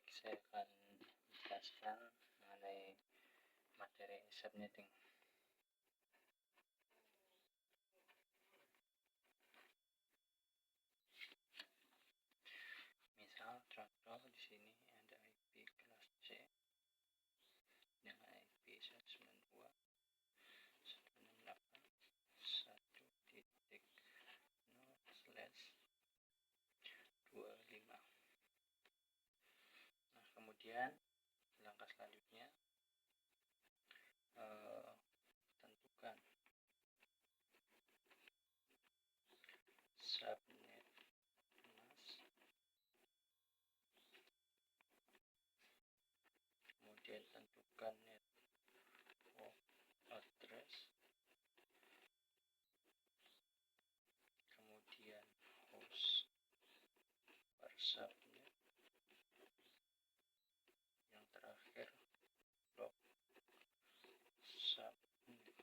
Baik, saya akan menjelaskan mengenai materi subnetting. Misal contoh di sini ada IP kelas C dengan IP 192.168.0/25. Nah, kemudian langkah selanjutnya tentukan subnet mask, kemudian tentukan network address, kemudian host per subnet, yang terakhir block subnet.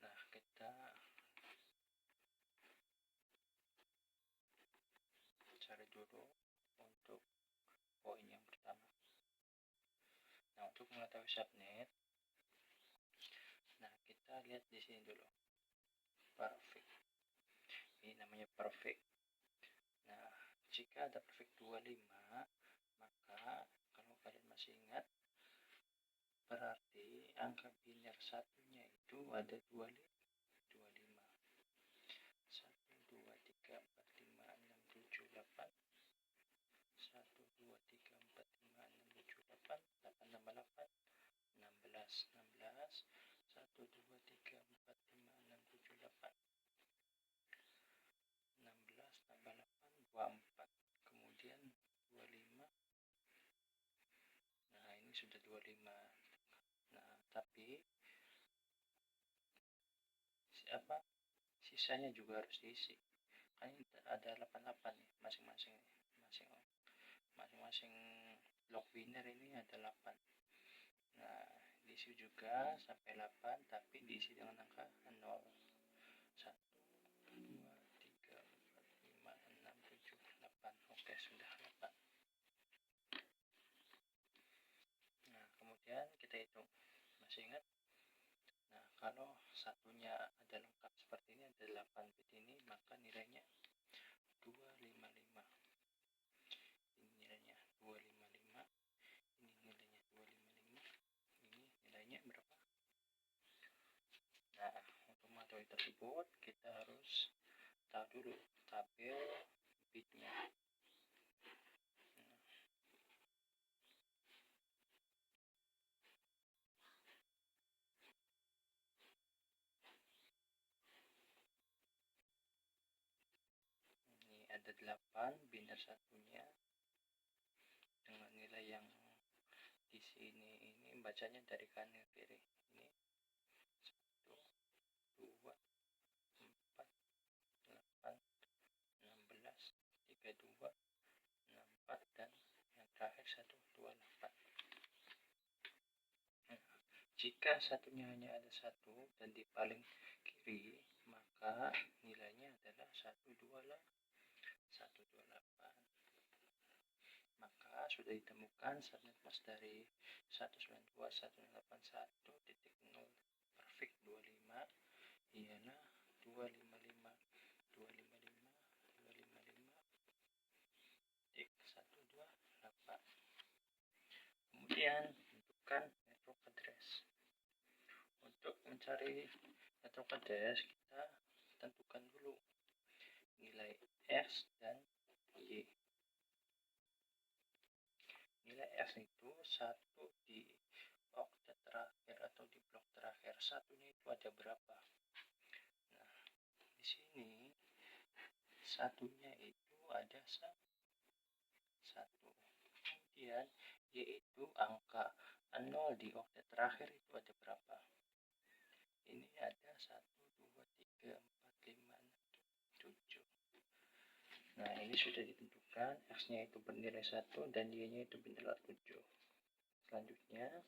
Nah, kita cari dulu untuk poin yang pertama. Nah, untuk mengetahui subnet, nah kita lihat di sini dulu, perfect. Ini namanya perfect. Nah, jika ada perfect 25, maka kalau kalian masih ingat, berarti angka biner satunya itu ada 25. 1, 2, 3, 4, 5, 6, 7, 8. 1, 2, 3, 4, 5, 6, 7, 8. 8 tambah 8, 16. 16. 1, 2, 3, 4, 5, 6, 7, 8. 16 tambah 8, 24. Kemudian 25. Nah, ini sudah 25. Nah, tapi sisanya juga harus diisi. Kan ada 88 nih, masing-masing block winner ini ada 8. Nah, diisi juga sampai 8, tapi diisi dengan angka 0. 1, 2, 3, 4, 5, 6, 7, 8. Oke, sudah 8. Nah, kemudian kita hitung. Masih ingat? Nah, kalau satunya ada lengkap seperti ini, ada 8 bit ini, maka nilainya 255. Ini nilainya 255. Ini nilainya 255. Ini nilainya berapa? Nah, untuk mengetahui tersebut, kita harus tahu dulu tabel bitnya. Ini ada 8 biner satunya dengan nilai yang di sini. Ini bacanya dari kanan ke kiri. Ini 1, 2, 4, 8, 16, 32, 64, dan yang terakhir 128. Jika satunya hanya ada 1 dan di paling kiri, maka nilainya adalah 128. Maka sudah ditemukan subnet mask dari 192.181.0 perfect 25 ialah 255 255 255.128. Kemudian tentukan network address. Untuk mencari network address, kita tentukan dulu nilai X dan Y. Nilai X itu 1 di oktet terakhir atau di blok terakhir. Satunya itu ada berapa? Nah, di sini satunya itu ada 1. Kemudian yaitu angka 0 di oktet terakhir itu ada berapa? Ini ada 1, 2, 3, 4, 5, 6, 7. Nah, ini sudah ditentukan, X-nya itu bernilai 1 dan Y-nya itu bernilai 7. Selanjutnya,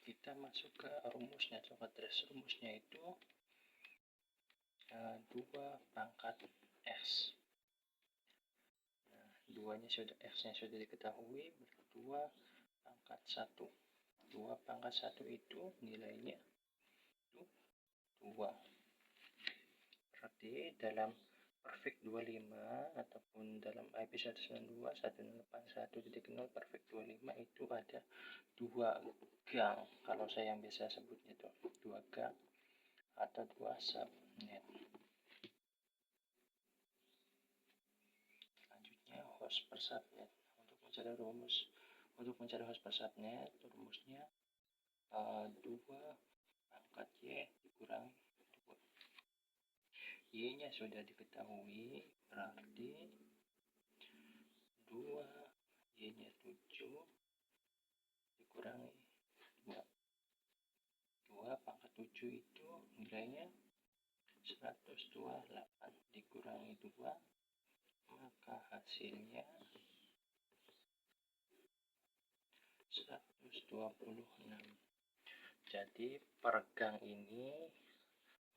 kita masuk ke rumusnya. Coba address rumusnya itu 2 pangkat X. Nah, X-nya sudah diketahui, 2 pangkat 1. 2 pangkat 1 itu nilainya 2. Berarti dalam perfect 25 ataupun dalam IP 192 181.0 perfect 25 itu ada 2 gang. Kalau saya yang biasa sebutnya itu 2 gang atau 2 subnet. Selanjutnya host per subnet. Untuk mencari host per subnet, rumusnya 2 pangkat Y dikurangi 2. Y nya sudah diketahui, berarti 2 Y nya 7 dikurangi 2. 2 pangkat 7 itu nilainya 128 dikurangi 2, maka hasilnya 126. Jadi per gang ini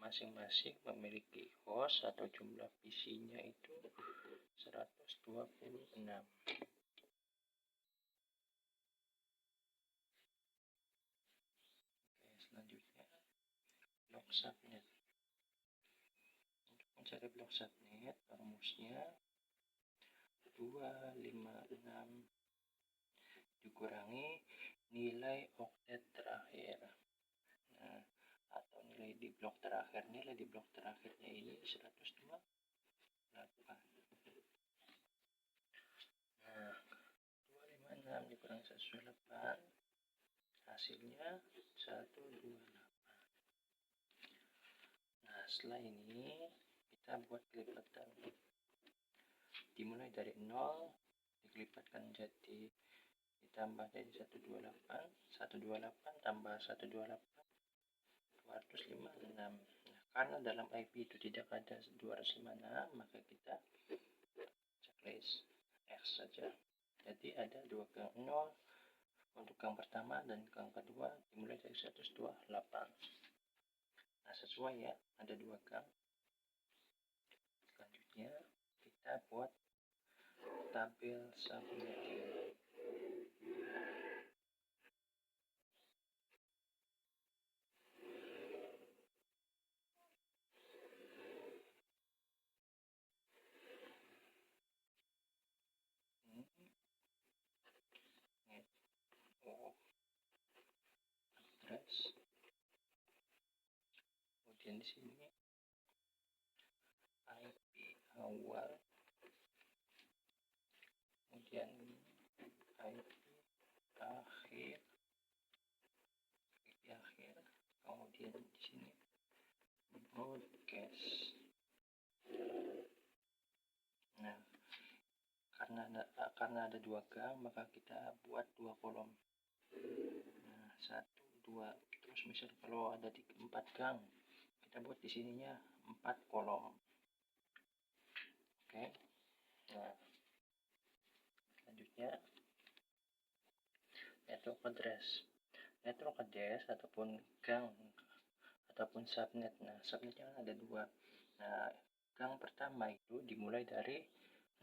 masing-masing memiliki host atau jumlah PC-nya itu 126. Oke, selanjutnya blok subnet. Untuk mencari blok subnet, rumusnya 256 dikurangi nilai oktet terakhir. Nah, atau nilai di blok terakhir. Nilai di blok terakhirnya ini 128. Nah, 256 dikurangi 128 hasilnya 128. Nah, setelah ini kita buat kelipatan. Dimulai dari 0 dikelipatkan jadi ditambah jadi 128. 128 tambah 128 256. Nah, karena dalam IP itu tidak ada 256, maka kita checklist X saja. Jadi ada 2 gang 0 untuk gang pertama dan gang kedua dimulai dari 128. Nah, sesuai ya, ada 2 gang. Selanjutnya kita buat tabel subnetting. Address. Kemudian di sini IP awal, kemudian IP akhir, kemudian di sini broadcast. Nah, karena ada 2 gang, maka kita buat 2 kolom. Nah, 1, 2. Terus misal kalau ada 4 gang, kita buat di sininya 4 kolom. Oke. Nah, selanjutnya network address. Network address ataupun gang ataupun subnet. Nah, subnetnya kan ada 2. Nah, gang pertama itu dimulai dari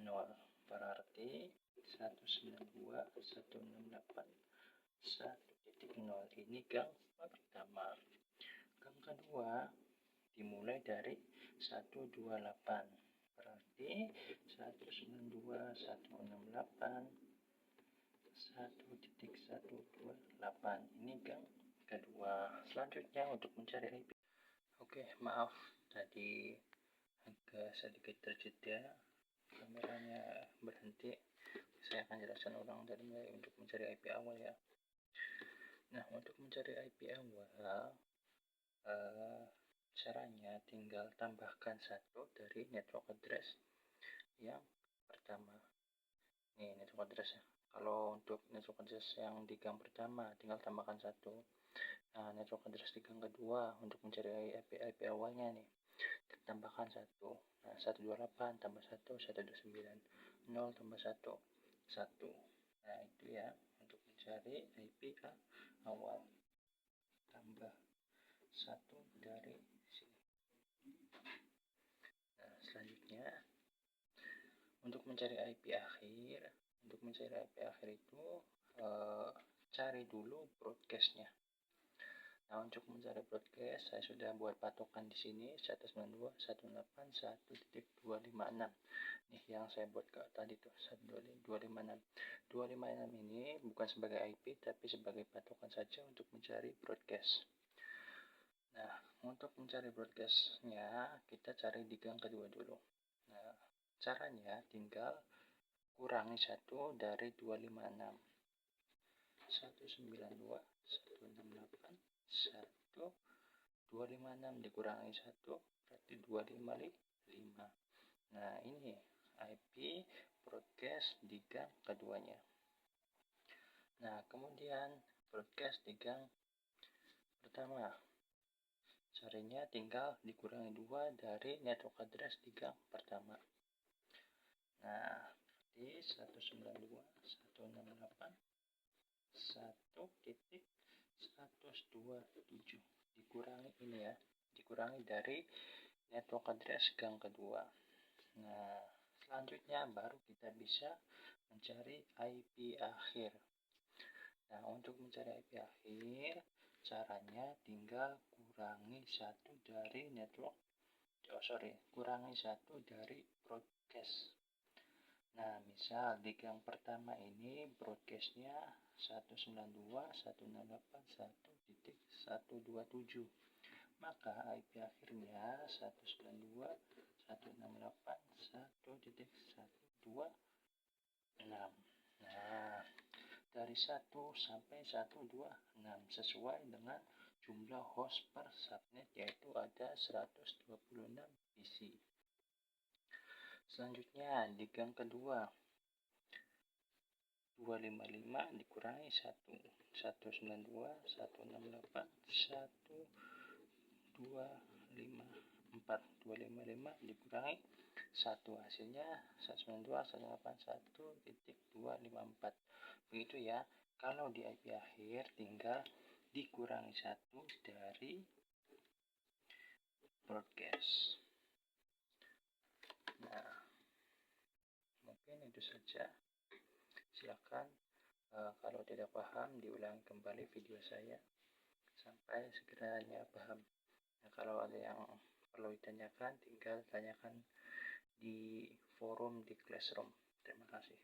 0. Berarti 192.168.1.0. Ini gang pertama. Gang kedua dimulai dari 128. Berarti 192.168.1.128. Ini gang kedua. Selanjutnya untuk mencari IP. Oke, maaf tadi agak sedikit terjeda, kameranya berhenti. Saya akan jelaskan ulang dari mulai untuk mencari IP awal ya. Nah, untuk mencari IP awal, caranya tinggal tambahkan 1 dari network address yang pertama. Nih network address ya. Kalau untuk network address yang di gang pertama tinggal tambahkan 1. Nah, network address di gang kedua untuk mencari IP awalnya nih tambahkan 1. Nah, 128 tambah 1 129, 0 tambah 1 1. Nah, itu ya untuk mencari IP awal. Tambah 1 dari sini. Nah, selanjutnya Untuk mencari IP akhir itu cari dulu broadcastnya. Nah, untuk mencari broadcast saya sudah buat patokan di sini 192.168.1.256. Nih yang saya buat tadi tuh 122.256. 256 ini bukan sebagai IP tapi sebagai patokan saja untuk mencari broadcast. Nah, untuk mencari broadcastnya kita cari di gang kedua dulu. Nah, caranya tinggal kurangi 1 dari 256. 192, 168, 1, 256 dikurangi 1 berarti 255. Nah, ini IP broadcast di gang keduanya. Nah, kemudian broadcast di gang pertama. Carinya tinggal dikurangi 2 dari network address di gang pertama. Nah, di 192.168.1.127 dikurangi ini ya, dikurangi dari network address gang kedua. Nah, selanjutnya baru kita bisa mencari IP akhir. Nah, untuk mencari IP akhir caranya tinggal kurangi 1 dari network kurangi 1 dari broadcast. Nah, misal di gang pertama ini broadcastnya 192.168.1.127, maka IP akhirnya 192.168.1.126. Nah, dari 1 sampai 126 sesuai dengan jumlah host per subnet, yaitu ada 126 PC. Selanjutnya di gang kedua 255 dikurangi 1, 192, 168, 1,254, 255 dikurangi 1, hasilnya 192.168.1.254. Begitu ya. Kalau di IP akhir tinggal dikurangi 1 dari broadcast. Nah, mungkin itu saja. Silakan kalau tidak paham diulangi kembali video saya sampai sekiranya paham. Nah, kalau ada yang perlu ditanyakan tinggal tanyakan di forum di Classroom. Terima kasih.